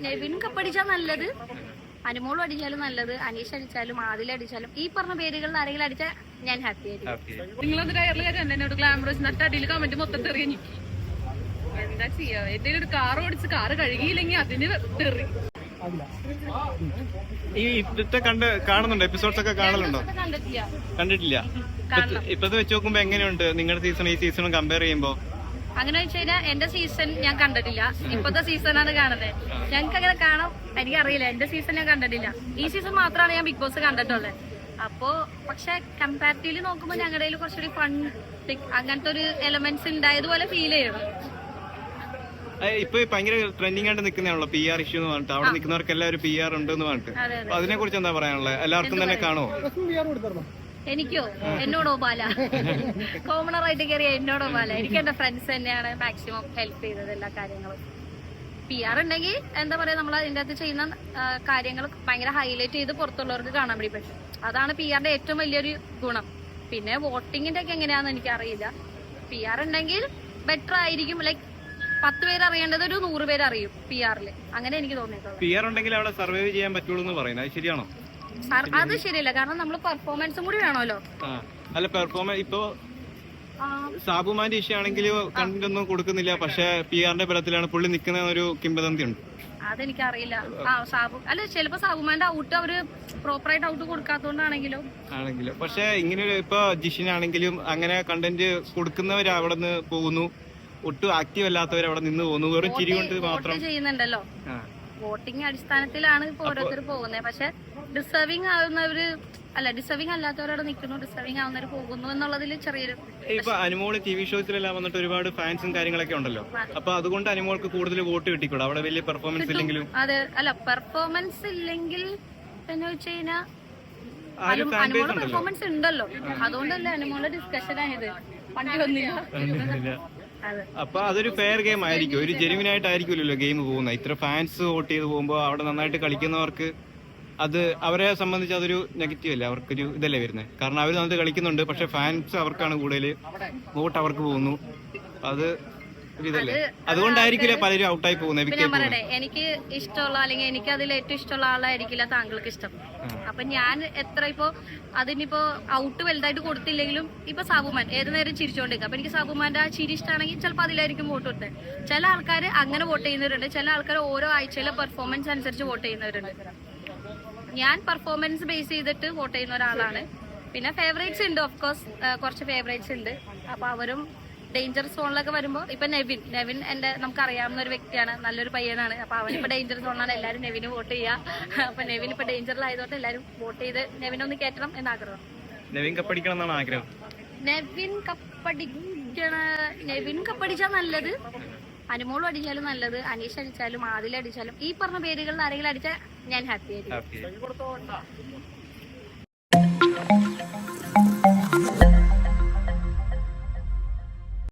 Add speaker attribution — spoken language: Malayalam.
Speaker 1: നെവിൻ കപ്പടിച്ചാൽ നല്ലത്, അനുമോളും അടിച്ചാലും നല്ലത്, അനീഷ് അടിച്ചാലും ആദില അടിച്ചാലും ഈ പറഞ്ഞ പേരുകളിൽ ആരെങ്കിലും അടിച്ചാൽ ഞാൻ ഹാപ്പി ആയിരിക്കും.
Speaker 2: നിങ്ങളൊന്ന് ഡയറിൽ എന്നോട് ഗ്ലാമറസ് നട്ട് അടിയിൽ കമന്റ് മൊത്തം തെറിയ എനിക്ക് എന്താ ചെയ്യാ. എന്തെങ്കിലും ഒരു കാർ ഓടിച്ച് കാറ് കഴുകിയില്ലെങ്കിൽ അതിന് തെറി.
Speaker 3: ഈ ഇപ്പത്തെ കാണുന്നുണ്ടോ? എപ്പിസോഡ്സ് ഒക്കെ കാണലുണ്ടോ? കണ്ടിട്ടില്ല. ഇപ്പത്തെ വെച്ച് നോക്കുമ്പോ എങ്ങനെയുണ്ട് നിങ്ങളുടെ സീസൺ ഈ സീസണും കമ്പയർ ചെയ്യുമ്പോ?
Speaker 1: അങ്ങനെ വെച്ച് കഴിഞ്ഞാൽ എന്റെ സീസൺ ഞാൻ കണ്ടിട്ടില്ല, ഇപ്പത്തെ സീസണാണ് കാണുന്നത്. ഞങ്ങൾക്ക് അങ്ങനെ കാണാം, എനിക്കറിയില്ല. എന്റെ സീസൺ ഞാൻ കണ്ടിട്ടില്ല, ഈ സീസൺ മാത്രമാണ് ഞാൻ ബിഗ് ബോസ് കണ്ടിട്ടുള്ളത്. അപ്പോ പക്ഷെ കമ്പാരിറ്റീവ്ലി നോക്കുമ്പോൾ ഞങ്ങളുടെ കയ്യിൽ കുറച്ചുകൂടി ഫൺ അങ്ങനത്തെ ഒരു എലമെന്റ്സ് ഉണ്ടായതുപോലെ ഫീൽ ചെയ്യണം.
Speaker 3: ഇപ്പൊ ഭയങ്കര ട്രെൻഡിങ് ആയിട്ട് നിൽക്കുന്നതാണല്ലോ PR ഇഷ്യൂ എന്ന് പറഞ്ഞിട്ട്. അവിടെ നിൽക്കുന്നവർക്ക് എല്ലാവരും PR ഉണ്ട് എന്ന് പറഞ്ഞിട്ട്. അതിനെ കുറിച്ച് എന്താ പറയാനുള്ളത്? എല്ലാവർക്കും തന്നെ കാണുമോ?
Speaker 1: എനിക്കോ? എന്നോടോ ബാല? കോമണർ ആയിട്ട് കയറിയ എന്നോടോ ബാല? എനിക്ക് എന്റെ ഫ്രണ്ട്സ് തന്നെയാണ് മാക്സിമം ഹെൽപ്പ് ചെയ്തത് എല്ലാ കാര്യങ്ങളും. PR ഉണ്ടെങ്കിൽ എന്താ പറയാ, നമ്മൾ അതിൻ്റെ അകത്ത് ചെയ്യുന്ന കാര്യങ്ങൾ ഭയങ്കര ഹൈലൈറ്റ് ചെയ്ത് പുറത്തുള്ളവർക്ക് കാണാൻ വേണ്ടി പറ്റും. അതാണ് PR ഏറ്റവും വലിയൊരു ഗുണം. പിന്നെ വോട്ടിങ്ങിന്റെ ഒക്കെ എങ്ങനെയാണെന്ന് എനിക്കറിയില്ല. PR ഉണ്ടെങ്കിൽ ബെറ്റർ ആയിരിക്കും. ലൈക്ക് 10 പേര് അറിയേണ്ടത് ഒരു 100 പേര് അറിയും PR-ല്. അങ്ങനെ എനിക്ക് തോന്നിയിട്ടുള്ളത്.
Speaker 3: PR ഉണ്ടെങ്കിൽ അവിടെ സർവൈവ് ചെയ്യാൻ പറ്റുള്ളൂ എന്ന് പറയുന്നത് അത് ശരിയാണോ?
Speaker 1: അത് ശരിയല്ല, കാരണം നമ്മൾ പെർഫോമൻസും കൂടി വേണമല്ലോ.
Speaker 3: അല്ല, പെർഫോമൻസ് ഇപ്പോ സാബുമാന്റെ ഇഷ്യൂ ആണെങ്കിൽ കണ്ടന്റ് ഒന്നും കൊടുക്കുന്നില്ല, പക്ഷെ PR-ന്റെ ബലത്തിലാണ് പുള്ളി നിൽക്കുന്ന ഒരു കിംവദന്തി ഉണ്ട്.
Speaker 1: അതെനിക്കറിയില്ല. അല്ല, ചിലപ്പോ സാബുമാന്റെ ഔട്ട് അവര് പ്രോപ്പറായിട്ട് ഔട്ട് കൊടുക്കാത്തോണ്ടാണെങ്കിലോ
Speaker 3: പക്ഷെ ഇങ്ങനെ ഇപ്പൊ ജിഷിനാണെങ്കിലും അങ്ങനെ കണ്ടന്റ് കൊടുക്കുന്നവർ അവിടെ നിന്ന് പോകുന്നു, ഒട്ടും ആക്റ്റീവ് അല്ലാത്തവർ അവിടെ നിന്ന് പോകുന്നു, വെറും ചിരി കൊണ്ട് മാത്രം
Speaker 1: ചെയ്യുന്നുണ്ടല്ലോ. വോട്ടിംഗ് അടിസ്ഥാനത്തിലാണ് ഇപ്പൊ ഓരോരുത്തർ പോകുന്നത്. പക്ഷെ ഡിസേർവിംഗ് ആവുന്നവര് ഡിസേർവിംഗ് അല്ലാത്തവരവിടെ നിൽക്കുന്നു, ഡിസേർവിംഗ് ആവുന്നവർ പോകുന്നു എന്നുള്ളതിൽ ചെറിയൊരു.
Speaker 3: ഇപ്പൊ അനുമോള് TV ഷോസിലെല്ലാം വന്നിട്ട് ഒരുപാട് ഫാൻസും കാര്യങ്ങളൊക്കെ ഉണ്ടല്ലോ. അപ്പൊ അതുകൊണ്ട് അനുമോൾക്ക് കൂടുതൽ വോട്ട് കിട്ടിക്കൂടെ അവിടെ വലിയ പെർഫോമൻസ് ഇല്ലെങ്കിലും?
Speaker 1: അതെ, അല്ല പെർഫോമൻസ് ഇല്ലെങ്കിൽ എന്ന് വെച്ച് കഴിഞ്ഞാൽ അനുമോള് പെർഫോമൻസ് ഉണ്ടല്ലോ, അതുകൊണ്ടല്ലേ അനുമോളുടെ ഡിസ്കഷൻ ആയത്. പണ്ടി വന്നില്ല.
Speaker 3: അപ്പൊ അതൊരു ഫെയർ ഗെയിം ആയിരിക്കും, ഒരു ജെനുവിൻ ആയിട്ടായിരിക്കുമല്ലോ ഗെയിം പോകുന്നത്. ഇത്ര ഫാൻസ് വോട്ട് ചെയ്ത് പോകുമ്പോൾ അവിടെ നന്നായിട്ട് കളിക്കുന്നവർക്ക് അത് അവരെ സംബന്ധിച്ച് അതൊരു നെഗറ്റീവ് അല്ലേ, അവർക്കൊരു ഇതല്ലേ വരുന്നത്. കാരണം അവർ നന്നായിട്ട് കളിക്കുന്നുണ്ട്, പക്ഷെ ഫാൻസ് അവർക്കാണ് കൂടുതൽ വോട്ട് അവർക്ക് പോകുന്നു. അത് ഇതല്ലേ, അതുകൊണ്ടായിരിക്കില്ല പലരും ഔട്ടായി പോകുന്നത്.
Speaker 1: എനിക്ക് ഇഷ്ടമുള്ള അല്ലെങ്കിൽ എനിക്ക് അതിൽ ഏറ്റവും ഇഷ്ടമുള്ള ആളായിരിക്കില്ല താങ്കൾക്ക് ഇഷ്ടം. അപ്പൊ ഞാൻ എത്ര ഇപ്പോ അതിനിപ്പോ ഔട്ട് വലുതായിട്ട് കൊടുത്തില്ലെങ്കിലും ഇപ്പൊ സാബുമാൻ ഏത് നേരം ചിരിച്ചോണ്ടിരിക്കും. അപ്പൊ എനിക്ക് സാബുമാന്റെ ആ ചിരി ഇഷ്ടമാണെങ്കിൽ ചിലപ്പോൾ അതിലായിരിക്കും വോട്ട് കൊടുത്തത്. ചില ആൾക്കാർ അങ്ങനെ വോട്ട് ചെയ്യുന്നവരുണ്ട്, ചില ആൾക്കാർ ഓരോ ആഴ്ചയിലെ പെർഫോമൻസ് അനുസരിച്ച് വോട്ട് ചെയ്യുന്നവരുണ്ട്. ഞാൻ പെർഫോമൻസ് ബേസ് ചെയ്തിട്ട് വോട്ട് ചെയ്യുന്ന ഒരാളാണ്. പിന്നെ ഫേവറേറ്റ്സ് ഉണ്ട്, ഓഫ് കോഴ്സ് കുറച്ച് ഫേവറേറ്റ്സ് ഉണ്ട്. അപ്പൊ അവരും ഡേഞ്ചർ സോണിലൊക്കെ വരുമ്പോൾ ഇപ്പൊ നെവിൻ എന്റെ നമുക്കറിയാവുന്ന ഒരു വ്യക്തിയാണ്, നല്ലൊരു പയ്യനാണ്. അപ്പൊ അവനിപ്പോ ഡേഞ്ചർ സോണിലാണ്, എല്ലാവരും നെവിന് വോട്ട് ചെയ്യുക. അപ്പൊ നെവിൻ ഇപ്പൊ ഡേഞ്ചറിലായതുകൊണ്ട് എല്ലാവരും വോട്ട് ചെയ്ത് നെവിനൊന്ന് കയറ്റണം എന്ന് ആഗ്രഹം.
Speaker 3: നെവിൻ കപ്പടിക്കണം എന്നാണ് ആഗ്രഹം.
Speaker 1: നെവിൻ കപ്പടിച്ചാൽ നല്ലത്, അനുമോളും അടിച്ചാലും നല്ലത്, അനീഷ് അടിച്ചാലും ആദില അടിച്ചാലും ഈ പറഞ്ഞ പേരുകളിൽ ആരെങ്കിലും അടിച്ചാൽ ഞാൻ ഹാപ്പി ആയിരിക്കും.